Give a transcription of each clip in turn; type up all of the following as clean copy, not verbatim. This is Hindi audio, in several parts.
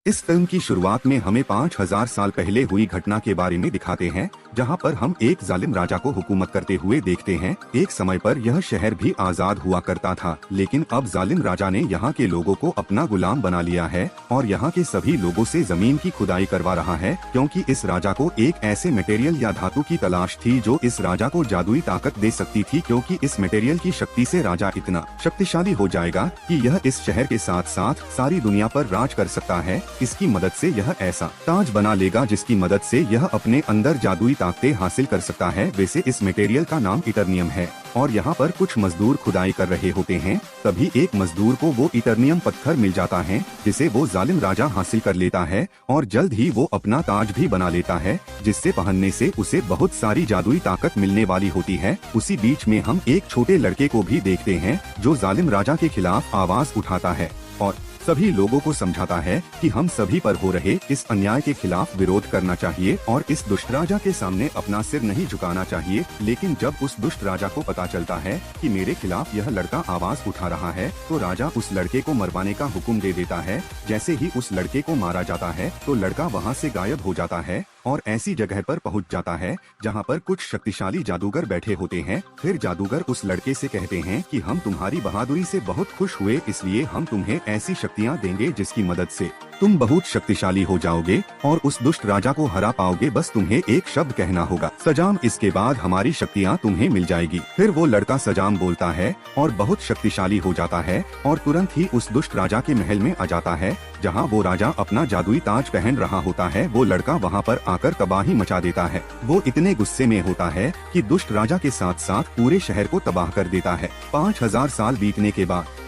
इस फिल्म की शुरुआत में हमें 5000 साल पहले हुई घटना के बारे में दिखाते हैं, जहां पर हम एक जालिम राजा को हुकूमत करते हुए देखते हैं। एक समय पर यह शहर भी आजाद हुआ करता था, लेकिन अब जालिम राजा ने यहाँ के लोगों को अपना गुलाम बना लिया है और यहाँ के सभी लोगों से जमीन की खुदाई करवा रहा है, क्योंकि इस राजा को एक ऐसे मटेरियल या धातु की तलाश थी जो इस राजा को जादुई ताकत दे सकती थी, क्योंकि इस मटेरियल की शक्ति से राजा इतना शक्तिशाली हो जाएगा कि यह इस शहर के साथ साथ सारी दुनिया पर राज कर सकता है। इसकी मदद से यह ऐसा ताज बना लेगा जिसकी मदद से यह अपने अंदर जादुई ताकतें हासिल कर सकता है। वैसे इस मटेरियल का नाम इटरनियम है और यहाँ पर कुछ मजदूर खुदाई कर रहे होते हैं। तभी एक मजदूर को वो इटरनियम पत्थर मिल जाता है, जिसे वो जालिम राजा हासिल कर लेता है और जल्द ही वो अपना ताज भी बना लेता है, जिससे पहनने से उसे बहुत सारी जादुई ताकत मिलने वाली होती है। उसी बीच में हम एक छोटे लड़के को भी देखते हैं जो जालिम राजा के खिलाफ आवाज उठाता है और सभी लोगों को समझाता है कि हम सभी पर हो रहे इस अन्याय के खिलाफ विरोध करना चाहिए और इस दुष्ट राजा के सामने अपना सिर नहीं झुकाना चाहिए। लेकिन जब उस दुष्ट राजा को पता चलता है कि मेरे खिलाफ यह लड़का आवाज उठा रहा है, तो राजा उस लड़के को मरवाने का हुक्म दे देता है। जैसे ही उस लड़के को मारा जाता है तो लड़का वहाँ से गायब हो जाता है और ऐसी जगह पर पहुंच जाता है जहां पर कुछ शक्तिशाली जादूगर बैठे होते हैं। फिर जादूगर उस लड़के से कहते हैं कि हम तुम्हारी बहादुरी से बहुत खुश हुए, इसलिए हम तुम्हें ऐसी शक्तियां देंगे जिसकी मदद से तुम बहुत शक्तिशाली हो जाओगे और उस दुष्ट राजा को हरा पाओगे। बस तुम्हें एक शब्द कहना होगा, सजाम। इसके बाद हमारी शक्तियां तुम्हें मिल जाएगी। फिर वो लड़का सजाम बोलता है और बहुत शक्तिशाली हो जाता है और तुरंत ही उस दुष्ट राजा के महल में आ जाता है, जहां वो राजा अपना जादुई ताज पहन रहा होता है। वो लड़का वहां पर आकर तबाही मचा देता है। वो इतने गुस्से में होता है कि दुष्ट राजा के साथ साथ पूरे शहर को तबाह कर देता है। 5000 साल बीतने के बाद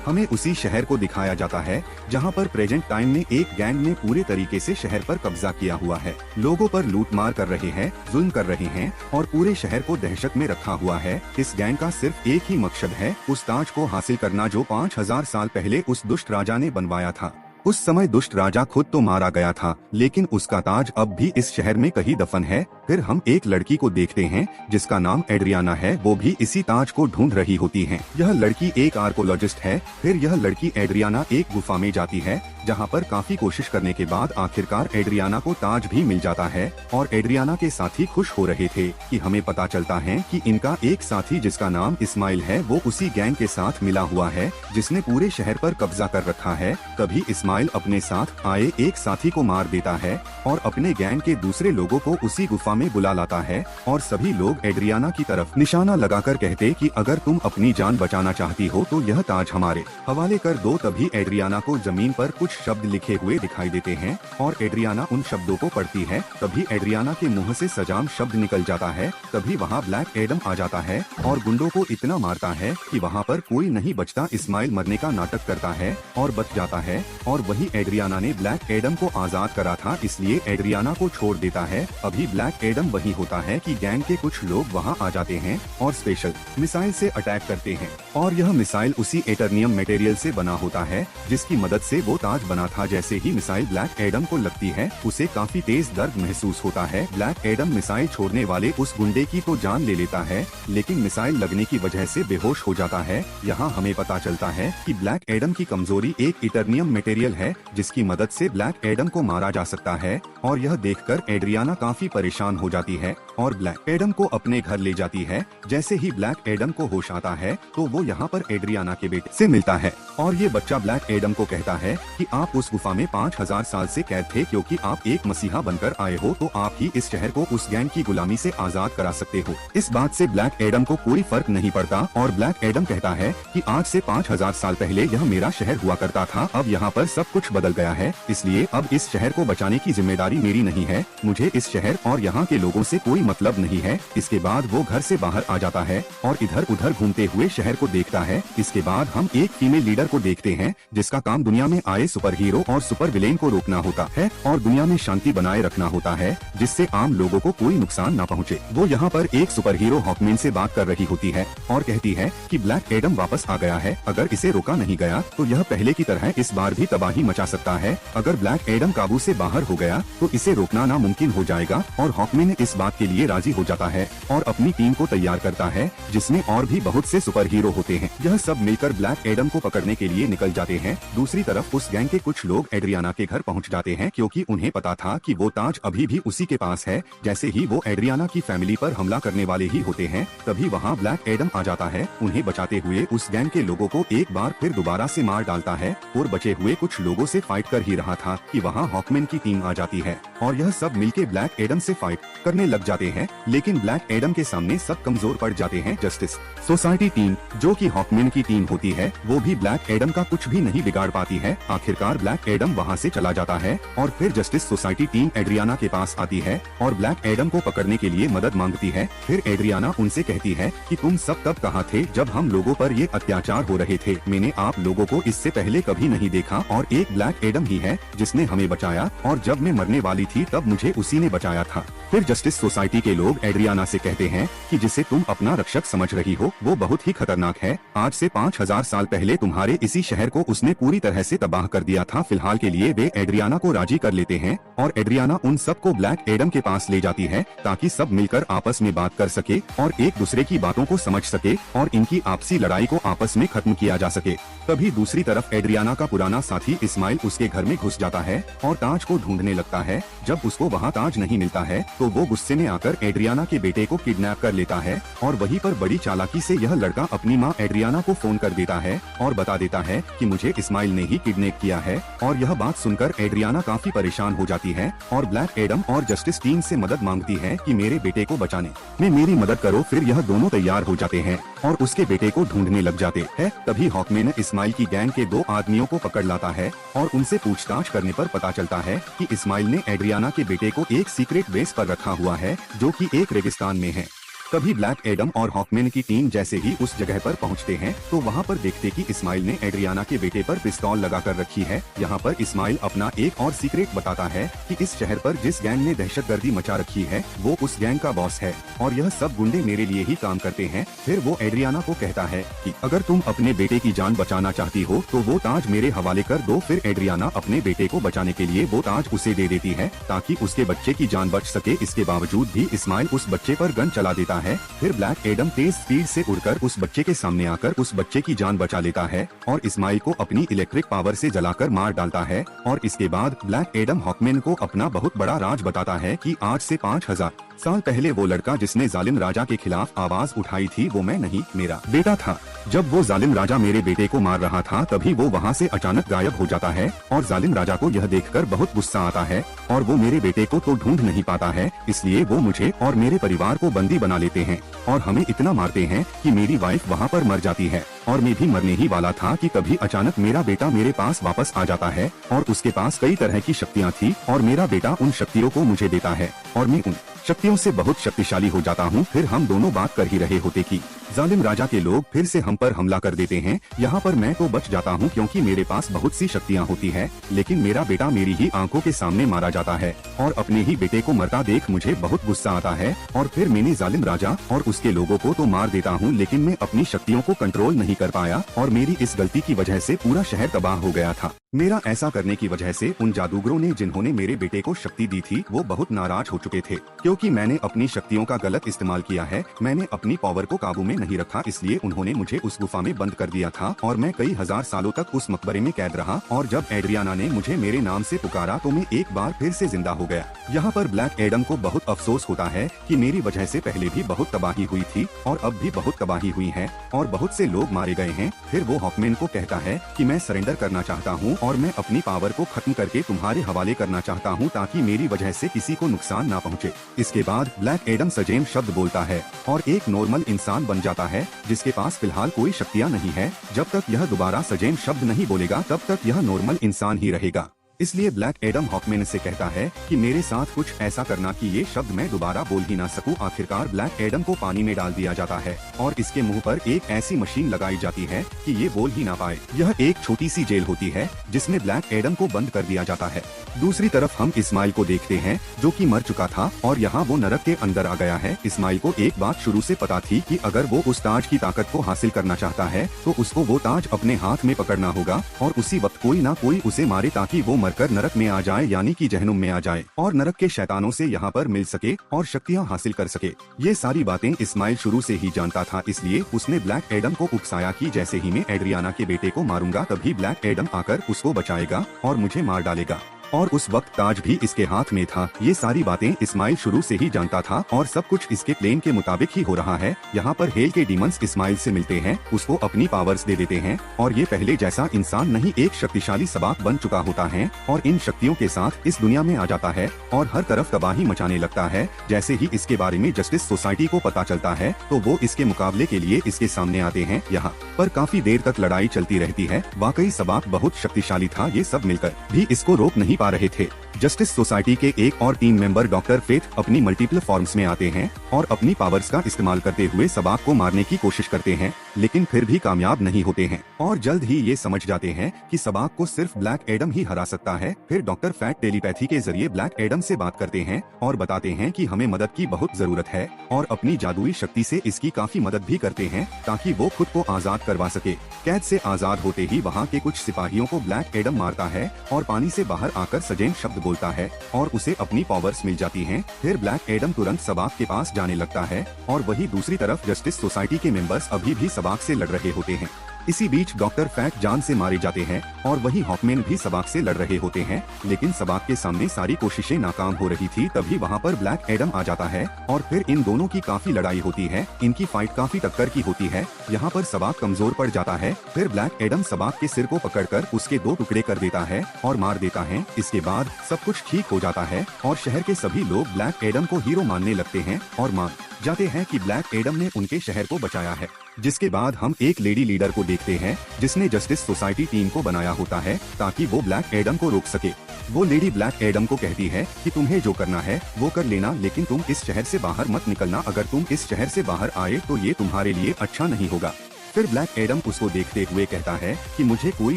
हमें उसी शहर को दिखाया जाता है जहां पर प्रेजेंट टाइम में एक गैंग ने पूरे तरीके से शहर पर कब्जा किया हुआ है। लोगों पर लूटमार कर रहे हैं, जुल्म कर रहे हैं और पूरे शहर को दहशत में रखा हुआ है। इस गैंग का सिर्फ एक ही मकसद है, उस ताज को हासिल करना जो 5000 साल पहले उस दुष्ट राजा ने बनवाया था। उस समय दुष्ट राजा खुद तो मारा गया था, लेकिन उसका ताज अब भी इस शहर में कहीं दफन है। फिर हम एक लड़की को देखते हैं जिसका नाम एड्रियाना है। वो भी इसी ताज को ढूंढ रही होती है। यह लड़की एक आर्कोलॉजिस्ट है। फिर यह लड़की एड्रियाना एक गुफा में जाती है, जहां पर काफी कोशिश करने के बाद आखिरकार एड्रियाना को ताज भी मिल जाता है और एड्रियाना के साथी खुश हो रहे थे कि हमें पता चलता है कि इनका एक साथी जिसका नाम इस्माइल है, वो उसी गैंग के साथ मिला हुआ है जिसने पूरे शहर पर कब्जा कर रखा है। तभी इस्माइल अपने साथ आए एक साथी को मार देता है और अपने गैंग के दूसरे लोगों को उसी गुफा में बुला लाता है और सभी लोग एड्रियाना की तरफ निशाना लगाकर कहते कि अगर तुम अपनी जान बचाना चाहती हो तो यह ताज हमारे हवाले कर दो। तभी एड्रियाना को जमीन पर कुछ शब्द लिखे हुए दिखाई देते हैं और एड्रियाना उन शब्दों को पढ़ती है। तभी एड्रियाना के मुंह से सजाम शब्द निकल जाता है। तभी वहाँ ब्लैक एडम आ जाता है और गुंडों को इतना मारता है कि वहाँ पर कोई नहीं बचता। इस्माइल मरने का नाटक करता है और बच जाता है और वही एड्रियाना ने ब्लैक एडम को आजाद करा था, इसलिए एड्रियाना को छोड़ देता है। अभी ब्लैक एडम वही होता है कि गैंग के कुछ लोग वहाँ आ जाते हैं और स्पेशल मिसाइल से अटैक करते हैं और यह मिसाइल उसी एटर्नियम मटेरियल से बना होता है जिसकी मदद से वो ताज बना था। जैसे ही मिसाइल ब्लैक एडम को लगती है उसे काफी तेज दर्द महसूस होता है। ब्लैक एडम मिसाइल छोड़ने वाले उस गुंडे की तो जान ले लेता है, लेकिन मिसाइल लगने की वजह से बेहोश हो जाता है। यहाँ हमें पता चलता है कि ब्लैक एडम की कमजोरी एक इटरनियम मटेरियल है जिसकी मदद से ब्लैक एडम को मारा जा सकता है और यह देखकर एड्रियाना काफी परेशान हो जाती है और ब्लैक एडम को अपने घर ले जाती है। जैसे ही ब्लैक एडम को होश आता है तो वो यहाँ पर एड्रियाना के बेटे से मिलता है और ये बच्चा ब्लैक एडम को कहता है कि आप उस गुफा में 5000 साल से कैद थे, क्योंकि आप एक मसीहा बनकर आए हो तो आप ही इस शहर को उस गैंग की गुलामी से आजाद करा सकते हो। इस बात से ब्लैक एडम को कोई फर्क नहीं पड़ता और ब्लैक एडम कहता है कि आज से 5000 साल पहले यह मेरा शहर हुआ करता था, अब यहाँ पर सब कुछ बदल गया है, इसलिए अब इस शहर को बचाने की जिम्मेदारी मेरी नहीं है। मुझे इस शहर और यहाँ के लोगों से कोई मतलब नहीं है। इसके बाद वो घर से बाहर आ जाता है और इधर उधर घूमते हुए शहर को देखता है। इसके बाद हम एक फीमेल लीडर को देखते हैं जिसका काम दुनिया में आए सुपर हीरो और सुपर विलेन को रोकना होता है और दुनिया में शांति बनाए रखना होता है, जिससे आम लोगों को कोई नुकसान न पहुँचे। वो यहाँ पर एक सुपर हीरो हॉकमैन से बात कर रही होती है और कहती है कि ब्लैक एडम वापस आ गया है, अगर इसे रोका नहीं गया तो यह पहले की तरह इस बार भी तबाही मचा सकता है। अगर ब्लैक एडम काबू से बाहर हो गया तो इसे रोकना नामुमकिन हो जाएगा और हॉकमैन इस बात के लिए राजी हो जाता है और अपनी टीम को तैयार करता है जिसमें और भी बहुत से सुपर हीरो होते हैं। यह सब मिलकर ब्लैक एडम को पकड़ने के लिए निकल जाते हैं। दूसरी तरफ उस गैंग के कुछ लोग एड्रियाना के घर पहुंच जाते हैं क्योंकि उन्हें पता था कि वो ताज अभी भी उसी के पास है। जैसे ही वो एड्रियाना की फैमिली पर हमला करने वाले ही होते हैं, तभी वहाँ ब्लैक एडम आ जाता है। उन्हें बचाते हुए उस गैंग के लोगों को एक बार फिर दोबारा से मार डालता है और बचे हुए कुछ लोगों से फाइट कर ही रहा था कि वहाँ हॉकमैन की टीम आ जाती है और यह सब मिलके ब्लैक एडम से फाइट करने लग जाते हैं। लेकिन ब्लैक एडम के सामने सब कमजोर पड़ जाते हैं। जस्टिस सोसाइटी टीम, जो कि हॉकमैन की टीम होती है, वो भी ब्लैक एडम का कुछ भी नहीं बिगाड़ पाती है। आखिरकार ब्लैक एडम वहाँ से चला जाता है और फिर जस्टिस सोसाइटी टीम एड्रियाना के पास आती है और ब्लैक एडम को पकड़ने के लिए मदद मांगती है। फिर एड्रियाना उनसे कहती है कि तुम सब तब कहाँ थे जब हम लोगों पर ये अत्याचार हो रहे थे? मैंने आप लोगों को इससे पहले कभी नहीं देखा और एक ब्लैक एडम ही है जिसने हमें बचाया और जब मैं मरने वाली थी तब मुझे उसी ने बचाया था। फिर जस्टिस सोसाइटी के लोग एड्रियाना से कहते हैं कि जिसे तुम अपना रक्षक समझ रही हो वो बहुत ही खतरनाक है। आज से 5000 साल पहले तुम्हारे इसी शहर को उसने पूरी तरह से तबाह कर दिया था। फिलहाल के लिए वे एड्रियाना को राजी कर लेते हैं और एड्रियाना उन सबको ब्लैक एडम के पास ले जाती है ताकि सब मिलकर आपस में बात कर सके और एक दूसरे की बातों को समझ सके और इनकी आपसी लड़ाई को आपस में खत्म किया जा सके। तभी दूसरी तरफ एड्रियाना का पुराना साथी इस्माइल उसके घर में घुस जाता है और ताज को ढूंढने लगता है। जब उसको वहाँ ताज नहीं मिलता है तो वो गुस्से में आकर एड्रियाना के बेटे को किडनैप कर लेता है और वहीं पर बड़ी चालाकी से यह लड़का अपनी माँ एड्रियाना को फोन कर देता है और बता देता है कि मुझे इस्माइल ने ही किडनैप किया है। और यह बात सुनकर एड्रियाना काफी परेशान हो जाती है और ब्लैक एडम और जस्टिस टीम से मदद मांगती है कि मेरे बेटे को बचाने में मेरी मदद करो। फिर यह दोनों तैयार हो जाते हैं और उसके बेटे को ढूंढने लग जाते हैं। तभी हॉकमैन इस्माइल की गैंग के 2 आदमियों को पकड़ लाता है और उनसे पूछताछ करने पर पता चलता है कि इस्माइल ने एड्रियाना के बेटे को एक सीक्रेट बेस पर रखा हुआ है जो कि एक रेगिस्तान में है। तभी ब्लैक एडम और हॉकमैन की टीम जैसे ही उस जगह पर पहुंचते हैं तो वहां पर देखते कि इस्माइल ने एड्रियाना के बेटे पर पिस्तौल लगाकर रखी है। यहां पर इस्माइल अपना एक और सीक्रेट बताता है कि इस शहर पर जिस गैंग ने दहशतगर्दी मचा रखी है वो उस गैंग का बॉस है और यह सब गुंडे मेरे लिए ही काम करते हैं। फिर वो एड्रियाना को कहता है कि अगर तुम अपने बेटे की जान बचाना चाहती हो तो वो ताज मेरे हवाले कर दो। फिर एड्रियाना अपने बेटे को बचाने के लिए वो ताज उसे दे देती है ताकि उसके बच्चे की जान बच सके। इसके बावजूद भी इस्माइल उस बच्चे पर गन चला देता है। फिर ब्लैक एडम तेज स्पीड से उड़कर उस बच्चे के सामने आकर उस बच्चे की जान बचा लेता है और इस्माइल को अपनी इलेक्ट्रिक पावर से जलाकर मार डालता है। और इसके बाद ब्लैक एडम हॉकमैन को अपना बहुत बड़ा राज बताता है कि आज से 5000 साल पहले वो लड़का जिसने जालिम राजा के खिलाफ आवाज उठाई थी वो मैं नहीं, मेरा बेटा था। जब वो जालिम राजा मेरे बेटे को मार रहा था तभी वो वहाँ से अचानक गायब हो जाता है और जालिम राजा को यह देखकर बहुत गुस्सा आता है और वो मेरे बेटे को तो ढूंढ नहीं पाता है, इसलिए वो मुझे और मेरे परिवार को बंदी बना लेते हैं और हमें इतना मारते हैं कि मेरी वाइफ वहाँ पर मर जाती है और मैं भी मरने ही वाला था कि तभी अचानक मेरा बेटा मेरे पास वापस आ जाता है और उसके पास कई तरह की शक्तियाँ थी और मेरा बेटा उन शक्तियों को मुझे देता है और मैं उन शक्तियों से बहुत शक्तिशाली हो जाता हूँ। फिर हम दोनों बात कर ही रहे होते कि जालिम राजा के लोग फिर से हम पर हमला कर देते हैं। यहाँ पर मैं तो बच जाता हूँ क्योंकि मेरे पास बहुत सी शक्तियाँ होती है, लेकिन मेरा बेटा मेरी ही आंखों के सामने मारा जाता है और अपने ही बेटे को मरता देख मुझे बहुत गुस्सा आता है और फिर मैंने जालिम राजा और उसके लोगों को तो मार देता हूँ लेकिन मैं अपनी शक्तियों को कंट्रोल नहीं कर पाया और मेरी इस गलती की वजह से पूरा शहर तबाह हो गया था। मेरा ऐसा करने की वजह से उन जादूगरों ने जिन्होंने मेरे बेटे को शक्ति दी थी वो बहुत नाराज हो चुके थे क्योंकि मैंने अपनी शक्तियों का गलत इस्तेमाल किया है। मैंने अपनी पावर को काबू में नहीं रखा, इसलिए उन्होंने मुझे उस गुफा में बंद कर दिया था और मैं कई हजार सालों तक उस मकबरे में कैद रहा और जब एड्रियाना ने मुझे मेरे नाम से पुकारा तो मैं एक बार फिर से जिंदा हो गया। यहाँ पर ब्लैक एडम को बहुत अफसोस होता है कि मेरी वजह से पहले भी बहुत तबाही हुई थी और अब भी बहुत तबाही हुई है और बहुत से लोग मारे गए हैं। फिर वो हॉकमैन को कहता है कि मैं सरेंडर करना चाहता हूँ और मैं अपनी पावर को खत्म करके तुम्हारे हवाले करना चाहता हूँ ताकि मेरी वजह से किसी को नुकसान ना पहुँचे। इसके बाद ब्लैक एडम सजेम शब्द बोलता है और एक नॉर्मल इंसान बन जाता है जिसके पास फिलहाल कोई शक्तियाँ नहीं है। जब तक यह दोबारा सजेम शब्द नहीं बोलेगा तब तक यह नॉर्मल इंसान ही रहेगा। इसलिए ब्लैक एडम हॉकमैन से कहता है कि मेरे साथ कुछ ऐसा करना कि ये शब्द मैं दोबारा बोल ही ना सकूं। आखिरकार ब्लैक एडम को पानी में डाल दिया जाता है और इसके मुंह पर एक ऐसी मशीन लगाई जाती है कि ये बोल ही ना पाए। यह एक छोटी सी जेल होती है जिसमें ब्लैक एडम को बंद कर दिया जाता है। दूसरी तरफ हम इस्माइल को देखते हैं जो कि मर चुका था और यहाँ वो नरक के अंदर आ गया है। इस्माइल को एक बात शुरू से पता थी कि अगर वो उस ताज की ताकत को हासिल करना चाहता है तो उसको वो ताज अपने हाथ में पकड़ना होगा और उसी वक्त कोई ना कोई उसे मारे ताकि वो मारकर नरक में आ जाए यानी कि जहन्नुम में आ जाए और नरक के शैतानों से यहाँ पर मिल सके और शक्तियाँ हासिल कर सके। ये सारी बातें इस्माइल शुरू से ही जानता था, इसलिए उसने ब्लैक एडम को उकसाया कि जैसे ही मैं एड्रियाना के बेटे को मारूंगा तभी ब्लैक एडम आकर उसको बचाएगा और मुझे मार डालेगा। और उस वक्त ताज भी इसके हाथ में था। ये सारी बातें इस्माइल शुरू से ही जानता था और सब कुछ इसके प्लान के मुताबिक ही हो रहा है। यहाँ पर हेल के डीमंस इस्माइल से मिलते हैं, उसको अपनी पावर्स दे देते हैं और ये पहले जैसा इंसान नहीं एक शक्तिशाली सबाक बन चुका होता है और इन शक्तियों के साथ इस दुनिया में आ जाता है और हर तरफ तबाही मचाने लगता है। जैसे ही इसके बारे में जस्टिस सोसाइटी को पता चलता है तो वो इसके मुकाबले के लिए इसके सामने आते हैं। यहाँ पर काफी देर तक लड़ाई चलती रहती है। वाकई सबाक बहुत शक्तिशाली था, ये सब मिलकर भी इसको रोक नहीं पा रहे थे। जस्टिस सोसाइटी के एक और टीम मेंबर डॉक्टर फेथ अपनी मल्टीपल फॉर्म्स में आते हैं और अपनी पावर्स का इस्तेमाल करते हुए सबाक को मारने की कोशिश करते हैं, लेकिन फिर भी कामयाब नहीं होते हैं और जल्द ही ये समझ जाते हैं कि सबाक को सिर्फ ब्लैक एडम ही हरा सकता है। फिर डॉक्टर फैट टेलीपैथी के जरिए ब्लैक एडम से बात करते हैं और बताते हैं कि हमें मदद की बहुत जरूरत है और अपनी जादुई शक्ति से इसकी काफी मदद भी करते हैं ताकि वो खुद को आजाद करवा सके। कैद से आजाद होते ही वहाँ के कुछ सिपाहियों को ब्लैक एडम मारता है और पानी से बाहर आकर सजेन शब्द बोलता है और उसे अपनी पावर्स मिल जाती हैं। फिर ब्लैक एडम तुरंत सबाक के पास जाने लगता है और वही दूसरी तरफ जस्टिस सोसाइटी के मेंबर्स अभी भी सबाक से लड़ रहे होते हैं। इसी बीच डॉक्टर फैट जान से मारे जाते हैं और वही हॉकमैन भी सबाक से लड़ रहे होते हैं, लेकिन सबाक के सामने सारी कोशिशें नाकाम हो रही थी। तभी वहाँ पर ब्लैक एडम आ जाता है और फिर इन दोनों की काफी लड़ाई होती है। इनकी फाइट काफी टक्कर की होती है। यहाँ पर सबाक कमजोर पड़ जाता है। फिर ब्लैक एडम सबाक के सिर को पकड़कर उसके 2 टुकड़े कर देता है और मार देता है। इसके बाद सब कुछ ठीक हो जाता है और शहर के सभी लोग ब्लैक एडम को हीरो मानने लगते हैं और मान जाते हैं कि ब्लैक एडम ने उनके शहर को बचाया है। जिसके बाद हम एक लेडी लीडर को देखते हैं जिसने जस्टिस सोसाइटी टीम को बनाया होता है ताकि वो ब्लैक एडम को रोक सके। वो लेडी ब्लैक एडम को कहती है कि तुम्हें जो करना है वो कर लेना, लेकिन तुम इस शहर से बाहर मत निकलना। अगर तुम इस शहर से बाहर आए तो ये तुम्हारे लिए अच्छा नहीं होगा। फिर ब्लैक एडम उसको देखते हुए कहता है कि मुझे कोई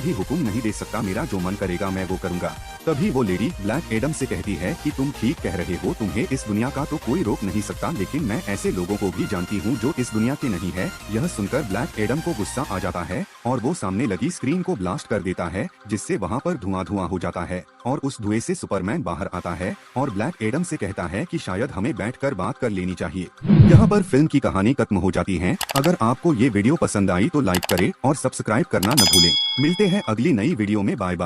भी हुक्म नहीं दे सकता, मेरा जो मन करेगा मैं वो करूँगा। तभी वो लेडी ब्लैक एडम से कहती है कि तुम ठीक कह रहे हो, तुम्हें इस दुनिया का तो कोई रोक नहीं सकता, लेकिन मैं ऐसे लोगों को भी जानती हूँ जो इस दुनिया के नहीं है। यह सुनकर ब्लैक एडम को गुस्सा आ जाता है और वो सामने लगी स्क्रीन को ब्लास्ट कर देता है, जिससे वहाँ पर धुआं धुआं हो जाता है और उस धुएं से सुपरमैन बाहर आता है और ब्लैक एडम से कहता है कि शायद हमें बैठकर बात कर लेनी चाहिए। यहाँ पर फिल्म की कहानी खत्म हो जाती है। अगर आपको ये वीडियो पसंद आई तो लाइक करें और सब्सक्राइब करना न भूलें। मिलते हैं अगली नई वीडियो में। Bye bye.